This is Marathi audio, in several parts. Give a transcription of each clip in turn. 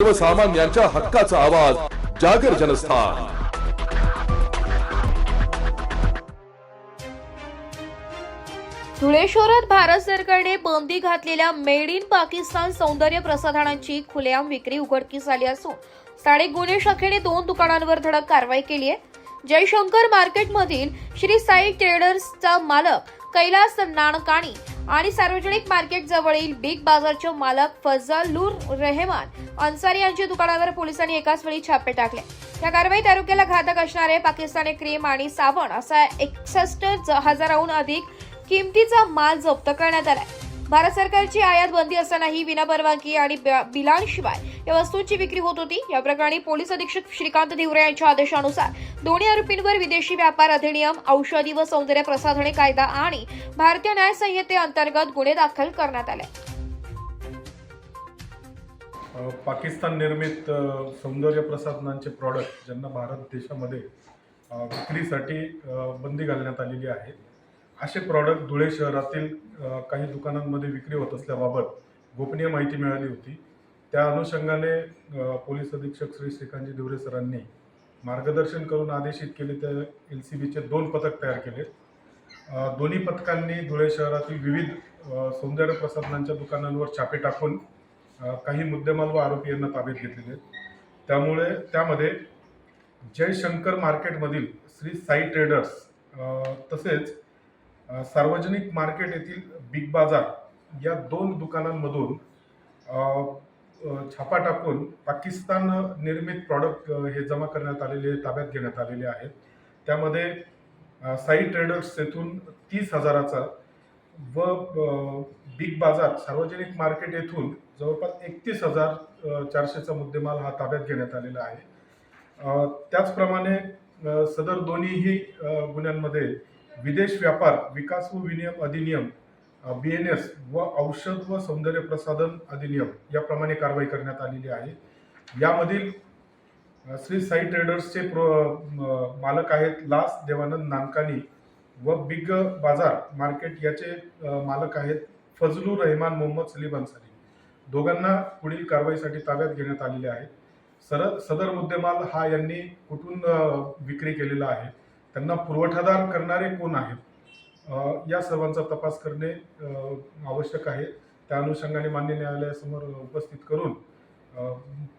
सर्वसामान्यांच्या हक्काचा आवाज जागर जनस्थान। धुळे शहरात भारत सरकारने बंदी घातलेल्या मेड इन पाकिस्तान सौंदर्य प्रसाधनांची खुलेआम विक्री उघडकीस आली असून स्थानिक गुन्हे शाखेने 2 दुकानांवर धडक कारवाई केली आहे। जयशंकर मार्केटमधील श्री साई ट्रेडर्सचा मालक कैलास नानकाणी आणि सार्वजनिक मार्केट जवळील बिग बाजारचे मालक फजलुर रहमान अन्सारी यांच्या दुकानावर पोलिसांनी एकाच वेळी छापे टाकले। या कारवाईत आरोग्याला घातक असणारे पाकिस्तानी क्रीम आणि साबण असा 61,000हून अधिक किमतीचा माल जप्त करण्यात आलाय। भारत सरकारची आयात बंदी असतानाही विनापरवानगी आणि बिलांशिवाय या वस्तूंची विक्री होत होती। या प्रकरणी पोलीस अधीक्षक श्रीकांत धिवरे यांच्या आदेशानुसार दोन्ही आरोपींवर विदेशी व्यापार अधिनियम, औषधी व सौंदर्य प्रसाधने कायदा आणि भारतीय न्याय संहितेअंतर्गत गुन्हे दाखल करण्यात आले। पाकिस्तान निर्मित सौंदर्य प्रसाधनांचे प्रॉडक्ट ज्यांना भारत देशामध्ये विक्रीसाठी बंदी घालण्यात आलेली आहे, असे प्रॉडक्ट धुळे शहरातील काही दुकानांमध्ये विक्री होत असल्याबाबत गोपनीय माहिती मिळाली होती। त्या अनुषंगाने पोलीस अधीक्षक श्री श्रीकांत धिवरे सरांनी मार्गदर्शन करून आदेशित केले त्या LCBचे 2 पथक तयार केले। दोन्ही पथकांनी धुळे शहरातील विविध सौंदर्य प्रसाधनांच्या दुकानांवर छापे टाकून काही मुद्देमाल व आरोपी यांना ताब्यात घेतलेले। त्यामध्ये जयशंकर मार्केटमधील श्री साई ट्रेडर्स तसेच सार्वजनिक मार्केट येथील बिग बाजार या 2 दुकानांमधून छापा टाकून पाकिस्तान निर्मित प्रॉडक्ट हे जमा करण्यात आलेले, ताब्यात घेण्यात आलेले आहेत। त्यामध्ये साई ट्रेडर्स येथून 30,000चा व बिग बाजार सार्वजनिक मार्केट येथून जवळपास 31,400चा मुद्देमाल हा ताब्यात घेण्यात आलेला आहे। त्याचप्रमाणे सदर दोन्हीही गुन्ह्यांमध्ये विदेश व्यापार विकास व विनिमय अधिनियम BNS व औषध व सौंदर्य प्रसाधन अधिनियम याप्रमाणे कारवाई करण्यात आलेली आहे। यामधील श्री साई ट्रेडर्सचे मालक आहेत लास देवानंद नानकानी व बिग बाजार मार्केट याचे मालक आहेत फजलुर रहमान मोहम्मद सलीम अन्सारी। दोघांना पुढील कारवाईसाठी ताब्यात घेण्यात आलेले आहे। सदर मुद्देमाल हा यांनी कुठून विक्री केलेला आहे, त्यांना पुरवठादार करणारे कोण आहेत, या सर्वांचा तपास करणे आवश्यक आहे। त्या अनुषंगाने मान्य न्यायालयासमोर उपस्थित करून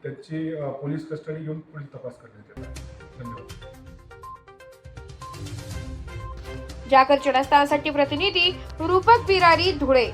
त्याची पोलीस कस्टडी घेऊन पुढील तपास करण्यात येत आहे। धन्यवाद। जागर जनस्थानसाठी प्रतिनिधी रूपक बिरारी, धुळे।